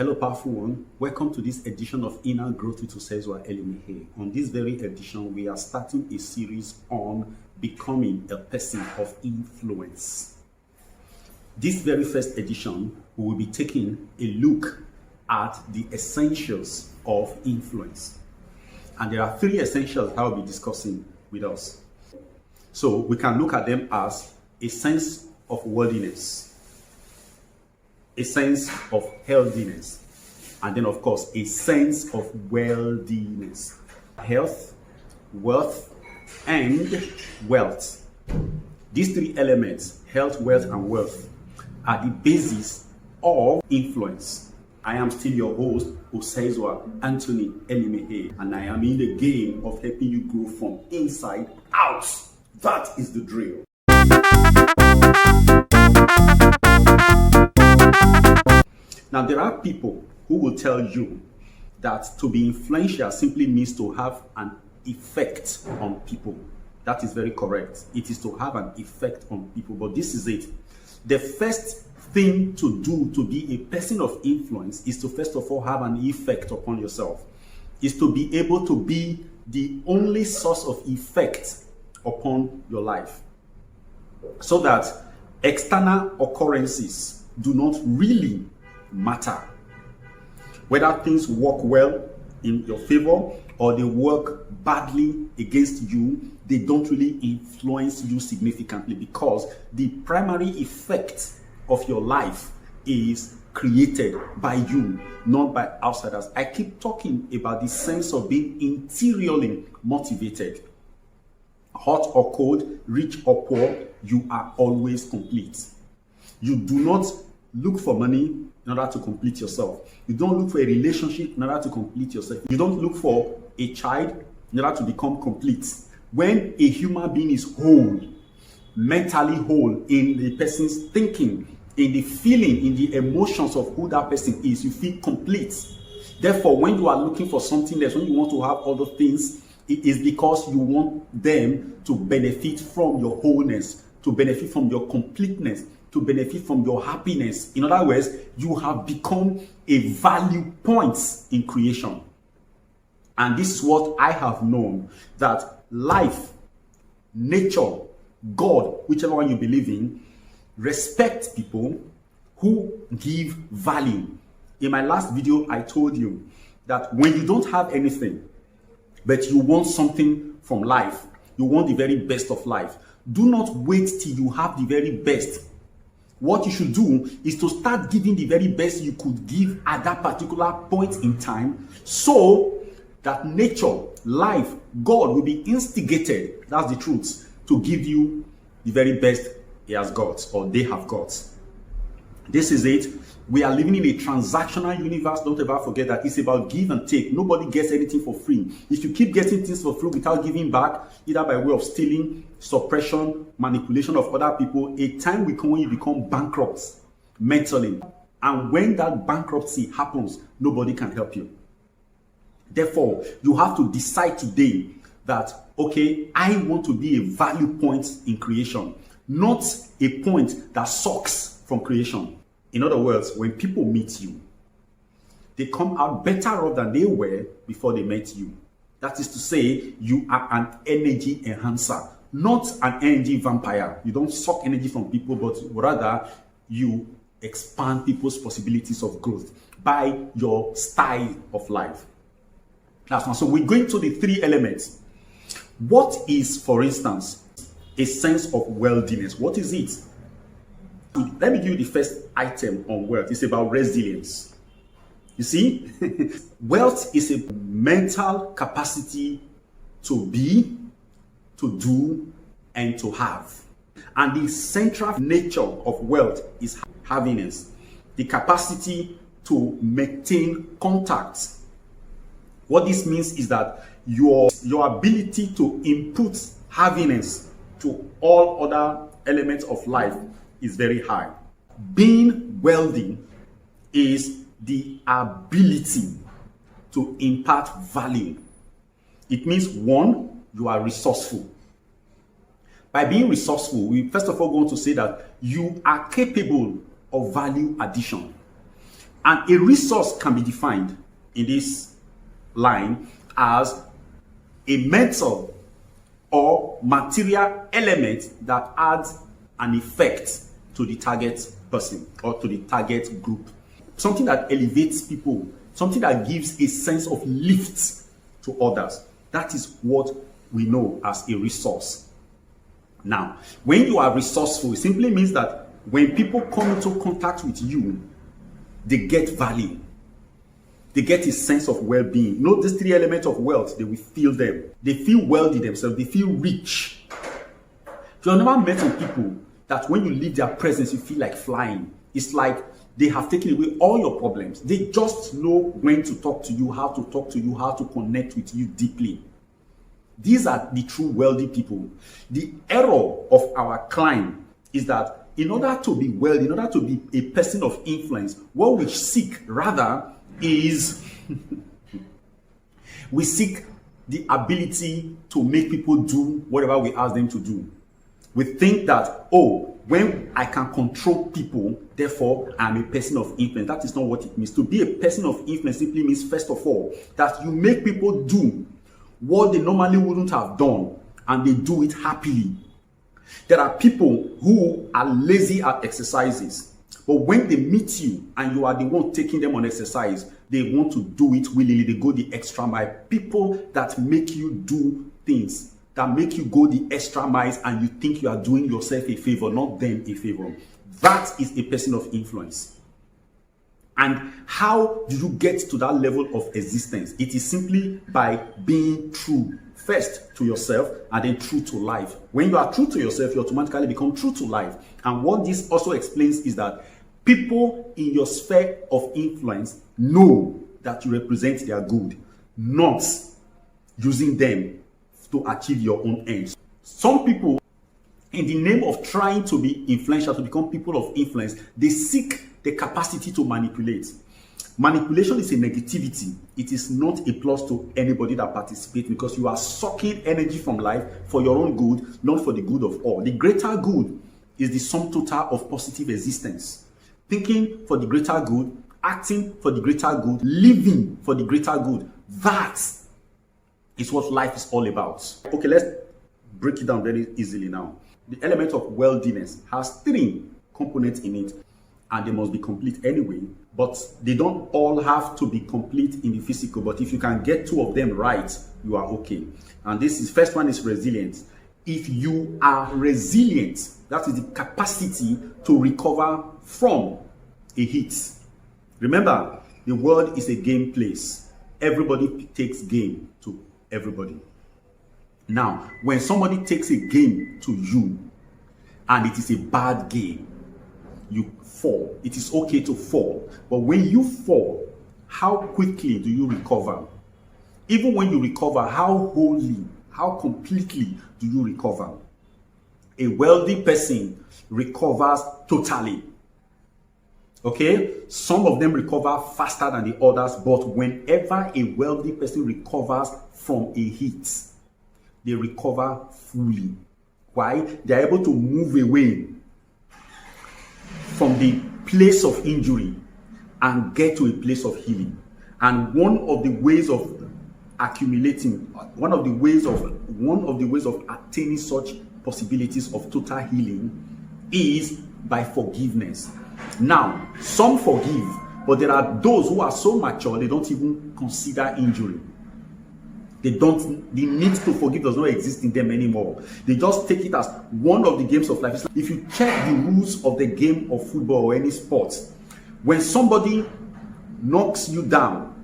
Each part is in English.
Hello, powerful one. Welcome to this edition of Inner Growth with ELIMIHE. On this very edition, we are starting a series on becoming a person of influence. This very first edition, we will be taking a look at the essentials of influence. And there are three essentials I will be discussing with us. So we can look at them as a sense of worthiness, a sense of healthiness, and then of course a sense of wealthiness. Health, worth, and wealth. These three elements, health, wealth, and wealth, are the basis of influence. I am still your host, Anthony ELIMIHE, and I am in the game of helping you grow from inside out. That is the drill. Now, there are people who will tell you that to be influential simply means to have an effect on people. That is very correct. It is to have an effect on people, but this is it. The first thing to do to be a person of influence is to first of all have an effect upon yourself. Is to be able to be the only source of effect upon your life, so that external occurrences do not really matter. Whether things work well in your favor or they work badly against you, they don't really influence you significantly, because the primary effect of your life is created by you, not by outsiders. I keep talking about the sense of being interiorly motivated. Hot or cold, rich or poor, you are always complete. You do not look for money in order to complete yourself. You don't look for a relationship in order to complete yourself. You don't look for a child in order to become complete. When a human being is whole, mentally whole, in the person's thinking, in the feeling, in the emotions of who that person is, you feel complete. Therefore, when you are looking for something else, when you want to have other things, it is because you want them to benefit from your wholeness, to benefit from your completeness, to benefit from your happiness. In other words, you have become a value point in creation. And this is what I have known, that life, nature, God, whichever one you believe in, respect people who give value. In my last video, I told you that when you don't have anything, but you want something from life, you want the very best of life, do not wait till you have the very best. What you should do is to start giving the very best you could give at that particular point in time, so that nature, life, God will be instigated, that's the truth, to give you the very best he has got or they have got. This is it. We are living in a transactional universe. Don't ever forget that it's about give and take. Nobody gets anything for free. If you keep getting things for free without giving back, either by way of stealing, suppression, manipulation of other people, a time will come when you become bankrupt mentally. And when that bankruptcy happens, nobody can help you. Therefore, you have to decide today that, okay, I want to be a value point in creation, not a point that sucks from creation. In other words, when people meet you, they come out better off than they were before they met you. That is to say, you are an energy enhancer, not an energy vampire. You don't suck energy from people, but rather you expand people's possibilities of growth by your style of life. That's one. So we're going to the three elements. What is, for instance, a sense of worthiness? What is it? Let me give you the first item on wealth. It's about resilience. You see, wealth is a mental capacity to be, to do, and to have. And the central nature of wealth is happiness, the capacity to maintain contact. What this means is that your ability to input happiness to all other elements of life is very high. Being wealthy is the ability to impart value. It means, one, you are resourceful. By being resourceful, we first of all going to say that you are capable of value addition. And a resource can be defined in this line as a mental or material element that adds an effect to the target person or to the target group. Something that elevates people, something that gives a sense of lift to others. That is what we know as a resource. Now, when you are resourceful, it simply means that when people come into contact with you, they get value. They get a sense of well-being. You know, these three elements of wealth, they will feel them. They feel wealthy themselves. They feel rich. You have never met some people that when you leave their presence, you feel like flying. It's like they have taken away all your problems. They just know when to talk to you, how to talk to you, how to connect with you deeply. These are the true wealthy people. The error of our climb is that in order to be wealthy, in order to be a person of influence, what we seek rather is we seek the ability to make people do whatever we ask them to do. We think that, oh, when I can control people, therefore I'm a person of influence. That is not what it means. To be a person of influence simply means, first of all, that you make people do what they normally wouldn't have done, and they do it happily. There are people who are lazy at exercises, but when they meet you and you are the one taking them on exercise, they want to do it willingly. They go the extra mile. People that make you do things, that make you go the extra miles, and you think you are doing yourself a favor, not them a favor. That is a person of influence. And how do you get to that level of existence? It is simply by being true, first to yourself and then true to life. When you are true to yourself, you automatically become true to life. And what this also explains is that people in your sphere of influence know that you represent their good, not using them to achieve your own ends. Some people, in the name of trying to be influential, to become people of influence, they seek the capacity to manipulate. Manipulation is a negativity. It is not a plus to anybody that participates, because you are sucking energy from life for your own good, not for the good of all. The greater good is the sum total of positive existence. Thinking for the greater good, acting for the greater good, living for the greater good. That is what life is all about. Okay, let's break it down very easily now. The element of worldliness has three components in it, and they must be complete anyway, but they don't all have to be complete in the physical. But if you can get two of them right, you are okay. And first one is resilience. If you are resilient, that is the capacity to recover from a hit. Remember, the world is a game place. Everybody takes game to everybody. Now, when somebody takes a game to you and it is a bad game, you fall. It is okay to fall. But when you fall, how quickly do you recover? Even when you recover, how wholly, how completely do you recover? A wealthy person recovers totally. Okay? Some of them recover faster than the others, but whenever a wealthy person recovers from a hit, they recover fully. Why? They are able to move away from the place of injury and get to a place of healing. And one of the ways of accumulating, one of the ways of attaining such possibilities of total healing is by forgiveness. Now, some forgive, but there are those who are so mature they don't even consider injury. The need to forgive does not exist in them anymore. They just take it as one of the games of life. If you check the rules of the game of football or any sport, when somebody knocks you down,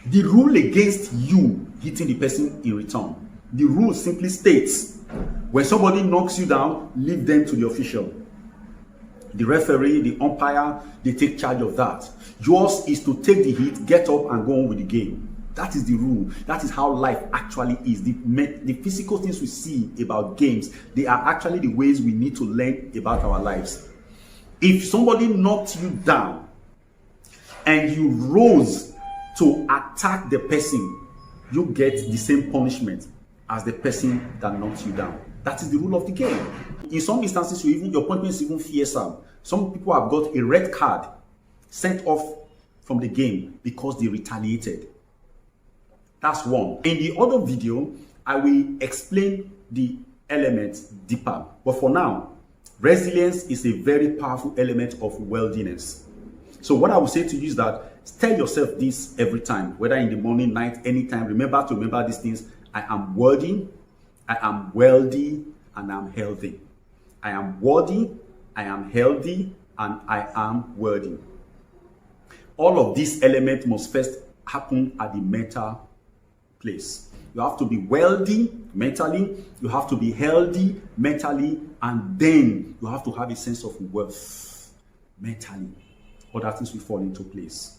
the rule against you hitting the person in return, the rule simply states, when somebody knocks you down, leave them to the official. The referee, the umpire, they take charge of that. Yours is to take the hit, get up and go on with the game. That is the rule. That is how life actually is. The physical things we see about games, they are actually the ways we need to learn about our lives. If somebody knocked you down and you rose to attack the person, you get the same punishment as the person that knocked you down. That is the rule of the game. In some instances, your punishment is even fiercer. Some people have got a red card sent off from the game because they retaliated. That's one. In the other video, I will explain the elements deeper. But for now, resilience is a very powerful element of worthiness. So what I will say to you is that tell yourself this every time, whether in the morning, night, anytime. Remember these things. I am worthy, I am wealthy, and I'm healthy. I am worthy, I am healthy, and I am worthy. All of these elements must first happen at the mental place. You have to be wealthy mentally, you have to be healthy mentally, and then you have to have a sense of worth mentally. Other things will fall into place.